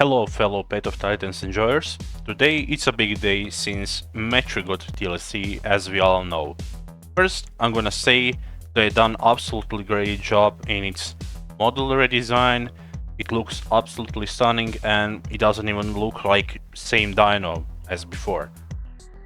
Hello fellow Pet of Titans enjoyers. Today it's a big day since Metri got TLC, as we all know. First, I'm gonna say they done absolutely great job in its model redesign. It looks absolutely stunning and it doesn't even look like same dino as before.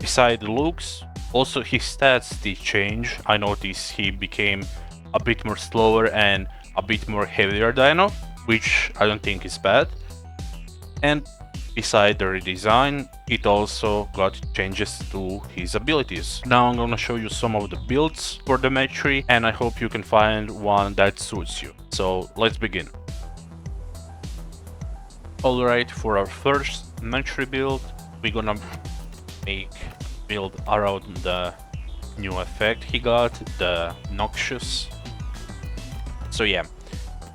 Besides the looks, also his stats did change. I noticed he became a bit more slower and a bit more heavier dino, which I don't think is bad. And beside the redesign, it also got changes to his abilities. Now I'm gonna show you some of the builds for the Metri, and I hope you can find one that suits you. So let's begin. Alright, for our first Metri build, we're gonna make build around the new effect he got, the Noxious. So yeah,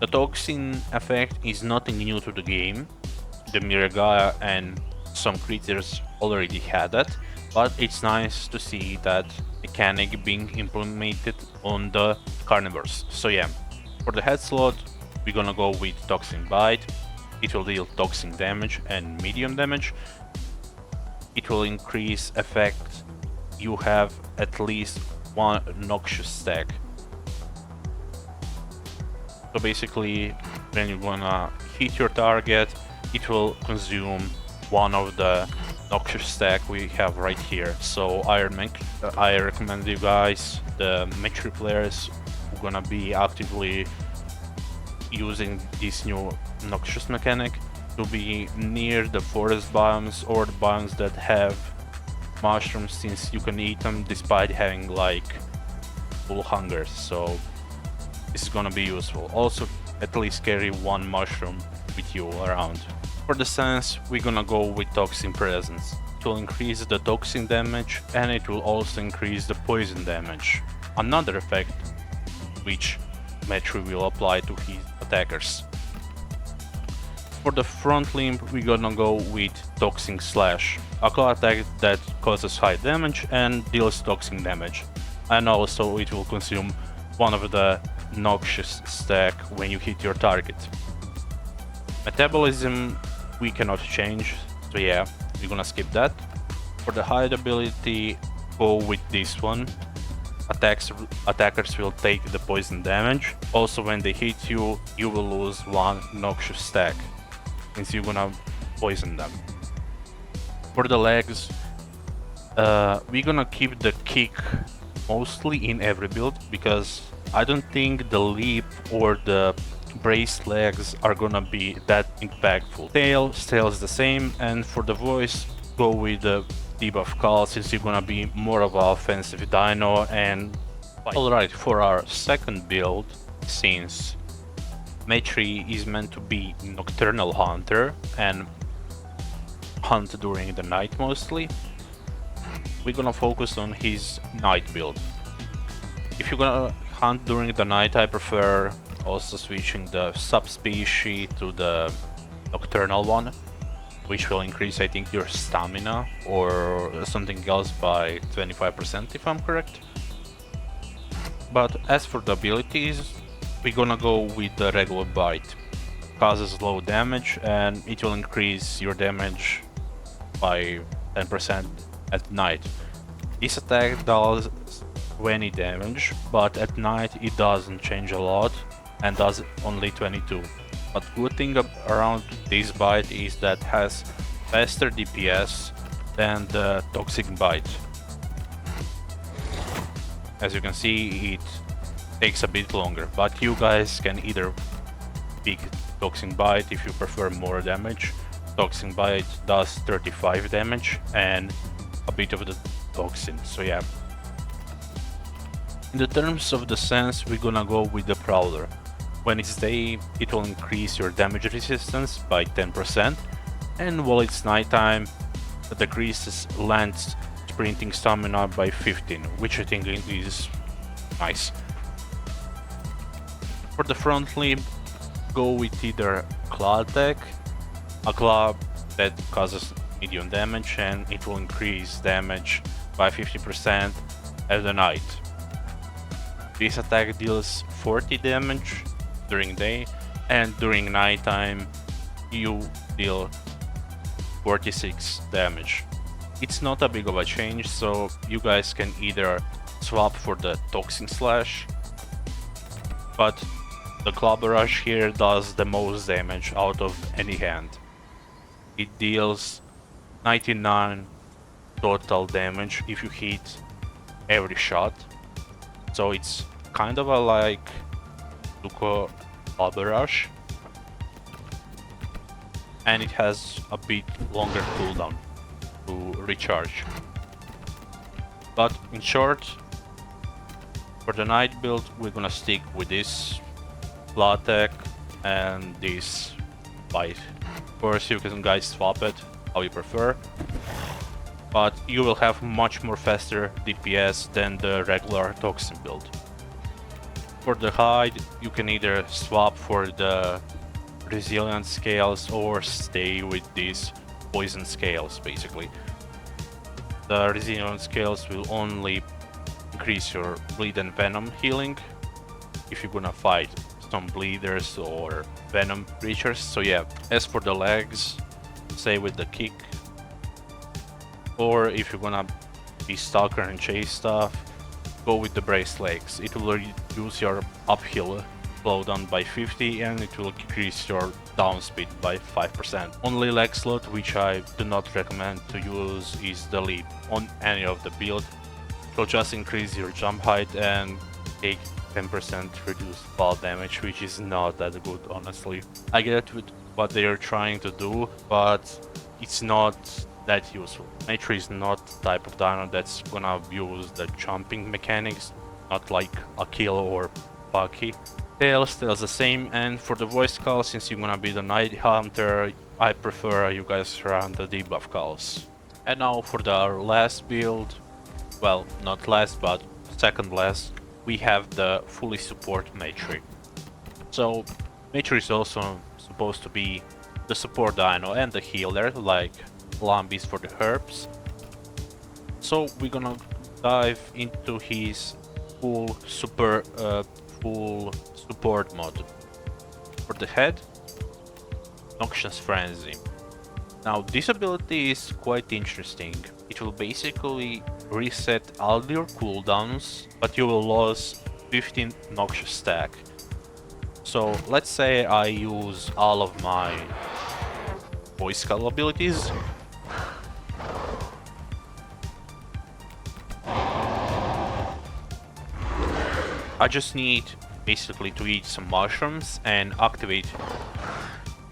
the Toxin effect is nothing new to the game. The Miragaia and some creatures already had that, but it's nice to see that mechanic being implemented on the carnivores. So yeah, for the head slot, we're gonna go with Toxin Bite. It will deal toxin damage and medium damage. It will increase effect. You have at least one Noxious stack. So basically, when you're gonna hit your target, it will consume one of the Noxious stack we have right here. So I recommend you guys, the Metri players, who are gonna be actively using this new Noxious mechanic, to be near the forest biomes or the biomes that have mushrooms, since you can eat them despite having like full hunger. So this is gonna be useful. Also, at least carry one mushroom with you around. For the sense, we're gonna go with Toxin Presence. It will increase the toxin damage and it will also increase the poison damage. Another effect which Metri will apply to his attackers. For the front limb, we're gonna go with Toxin Slash, a claw attack that causes high damage and deals toxin damage. And also it will consume one of the Noxious stack when you hit your target. Metabolism we cannot change, so yeah, we're gonna skip that. For the hide ability, go with this one. Attackers will take the poison damage. Also, when they hit you, you will lose one Noxious stack, since you're gonna poison them. For the legs, we're gonna keep the kick mostly in every build, because I don't think the leap or the brace legs are gonna be that impactful. Tail stays the same, and for the voice, go with the debuff call, since you're gonna be more of an offensive dino and fight. Alright, for our second build, since Metri is meant to be nocturnal hunter and hunt during the night mostly, we're gonna focus on his night build. If you're gonna hunt during the night, I prefer also switching the subspecies to the nocturnal one, which will increase, I think, your stamina or something else by 25% if I'm correct. But as for the abilities, we're gonna go with the regular bite. Causes low damage and it will increase your damage by 10% at night. This attack does 20 damage, but at night it doesn't change a lot and does only 22. But good thing around this bite is that has faster DPS than the Toxic Bite. As you can see, it takes a bit longer, but you guys can either pick Toxic Bite if you prefer more damage. Toxic Bite does 35 damage and a bit of the toxin, so yeah. In the terms of the sense, we're gonna go with the Prowler. When it's day, it will increase your damage resistance by 10%, and while it's nighttime, it decreases Lance sprinting stamina by 15, which I think is nice. For the front limb, go with either Claw attack, a claw that causes medium damage and it will increase damage by 50% at the night. This attack deals 40 damage during day, and during nighttime you deal 46 damage. It's not a big of a change, so you guys can either swap for the Toxin Slash, but the Club Rush here does the most damage out of any hand. It deals 99 total damage if you hit every shot, so it's kind of a like Tuco Club Rush, and it has a bit longer cooldown to recharge. But in short, for the night build, we're gonna stick with this claw attack and this bite. Of course, you can guys swap it how you prefer, but you will have much more faster DPS than the regular Toxin build. For the hide, you can either swap for the resilience scales or stay with these poison scales basically. The resilience scales will only increase your bleed and venom healing if you're gonna fight some bleeders or venom creatures. So yeah, as for the legs, stay with the kick, or if you're gonna be stalker and chase stuff, go with the brace legs. It will reduce your uphill slowdown by 50 and it will increase your down speed by 5%. Only leg slot which I do not recommend to use is the leap on any of the build. It will just increase your jump height and take 10% reduced fall damage, which is not that good honestly. I get with what they are trying to do, but it's not that useful. Metri is not the type of dino that's gonna abuse the jumping mechanics, not like a kill or Bucky. Tails the same, and for the voice call, since you're gonna be the Night Hunter, I prefer you guys run the debuff calls. And now for the last build, well, not last but second last, we have the fully support Metri. So Metri is also supposed to be the support dino and the healer, like Lambis for the herbs. So we're gonna dive into his full support mode. For the head, Noxious Frenzy. Now this ability is quite interesting. It will basically reset all your cooldowns, but you will lose 15 Noxious stack. So let's say I use all of my voice call abilities. I just need basically to eat some mushrooms and activate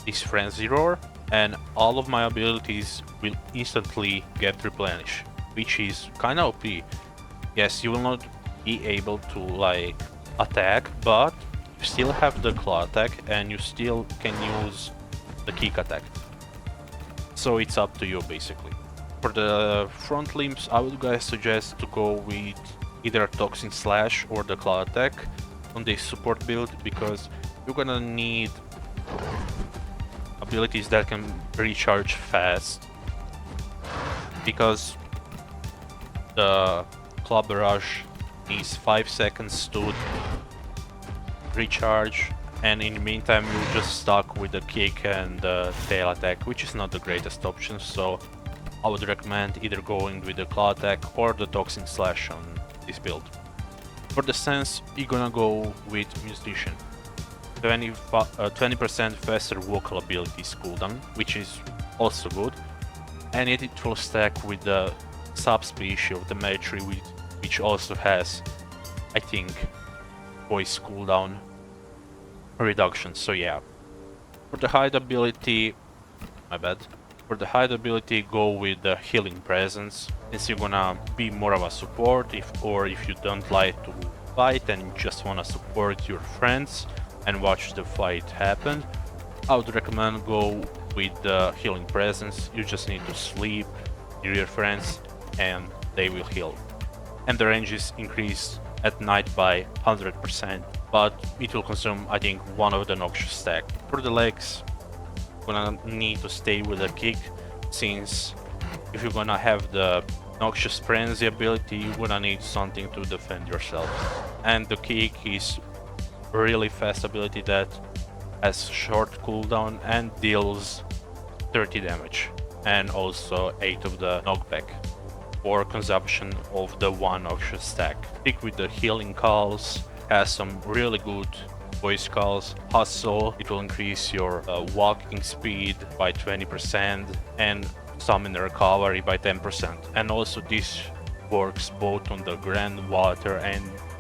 this Frenzy Roar, and all of my abilities will instantly get replenished, which is kinda OP. Yes, you will not be able to like attack, but you still have the claw attack and you still can use the kick attack. So it's up to you basically. For the front limbs, I would guys suggest to go with either Toxin Slash or the claw attack on this support build, because you're gonna need abilities that can recharge fast, because the Club Rush needs 5 seconds to recharge, and in the meantime you're just stuck with the kick and the tail attack, which is not the greatest option. So I would recommend either going with the claw attack or the Toxin Slash on this build. For the sense, you're gonna go with Musician. 20% faster vocal abilities cooldown, which is also good, and it will stack with the subspecies of the Metri, which also has, I think, voice cooldown reduction. So yeah. For the hide ability, For the hide ability, go with the Healing Presence, since you're gonna be more of a support, if you don't like to fight and just wanna support your friends and watch the fight happen. I would recommend go with the Healing Presence. You just need to sleep near your friends and they will heal. And the range is increased at night by 100%, but it will consume, I think, one of the Noxious stack. For the legs, gonna need to stay with the kick, since if you're gonna have the Noxious Frenzy ability, you're gonna need something to defend yourself. And the kick is a really fast ability that has short cooldown and deals 30 damage and also 8 of the knockback for consumption of the 1 noxious stack. Stick with the healing calls, has some really good voice calls. Hustle, it will increase your walking speed by 20% and stamina recovery by 10%. And also this works both on the groundwater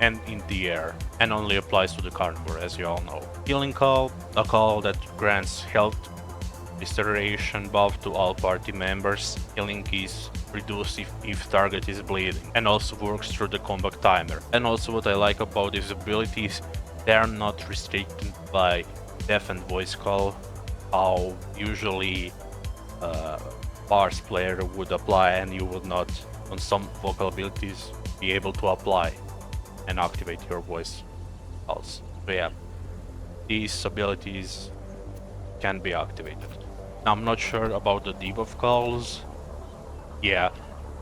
and in the air, and only applies to the carnivore, as you all know. Healing call, a call that grants health restoration buff to all party members. Healing is reduced if target is bleeding, and also works through the combat timer. And also what I like about these abilities, they are not restricted by deaf and voice call, how usually bars player would apply, and you would not on some vocal abilities be able to apply and activate your voice calls. So yeah, these abilities can be activated. Now, I'm not sure about the debuff calls. Yeah,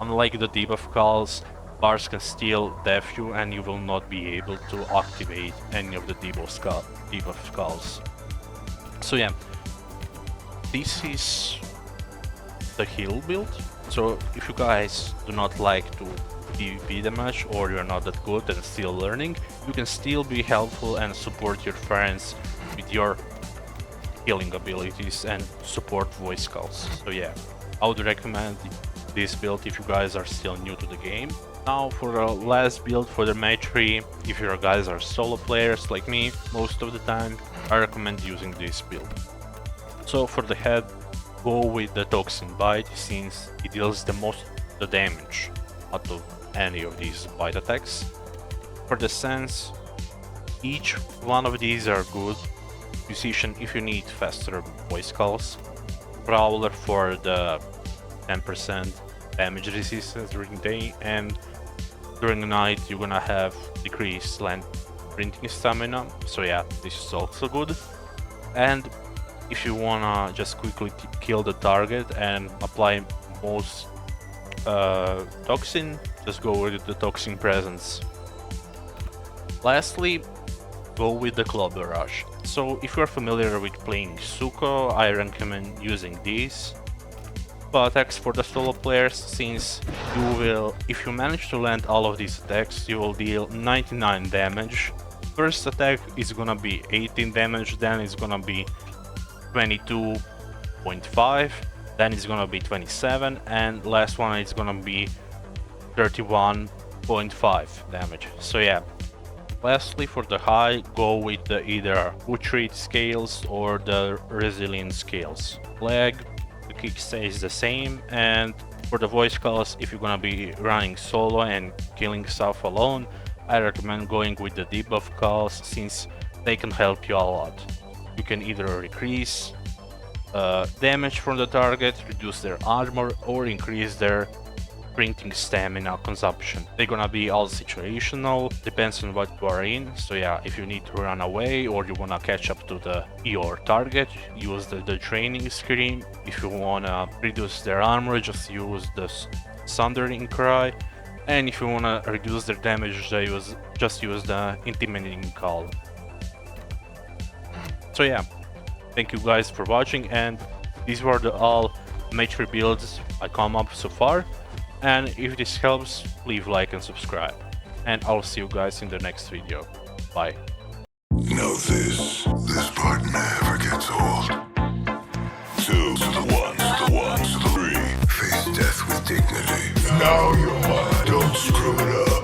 unlike the debuff calls, bars can still deaf you and you will not be able to activate any of the debuff calls. So yeah, this is the heal build. So if you guys do not like to PvP the match, or you're not that good and still learning, you can still be helpful and support your friends with your healing abilities and support voice calls. So yeah, I would recommend this build if you guys are still new to the game. Now for the last build for the Metri, if you guys are solo players like me most of the time, I recommend using this build. So for the head, go with the Toxin bite, since it deals the most the damage out of any of these bite attacks. For the sense, each one of these are good. Musician if you need faster voice calls. Prowler for the 10% damage resistance during the day, and during the night you're gonna have decreased land printing stamina. So yeah, this is also good. And if you wanna just quickly kill the target and apply most Toxin, just go with the Toxin presence. Lastly, go with the Club Rush. So if you're familiar with playing Suko, I recommend using these attacks for the solo players, since you will, if you manage to land all of these attacks, you will deal 99 damage. First attack is gonna be 18 damage, then it's gonna be 22.5, then it's gonna be 27, and last one is gonna be 31.5 damage. So yeah, lastly for the high, go with the either retreat scales or the resilience scales. Leg, the kick stays the same, and for the voice calls, if you're gonna be running solo and killing stuff alone, I recommend going with the debuff calls, since they can help you a lot. You can either decrease damage from the target, reduce their armor, or increase their printing stamina consumption. They're gonna be all situational, depends on what you are in. So yeah, if you need to run away or you wanna catch up to your target, use the training screen. If you wanna reduce their armor, just use the Sundering Cry. And if you wanna reduce their damage, just use the Intimidating Call. So yeah, thank you guys for watching, and these were all Metri builds I come up so far. And if this helps, leave like and subscribe. And I'll see you guys in the next video. Bye. Now this part never gets old. 2 to the 1, to the 1, to the 3. Face death with dignity. Now you're mine. Don't screw it up.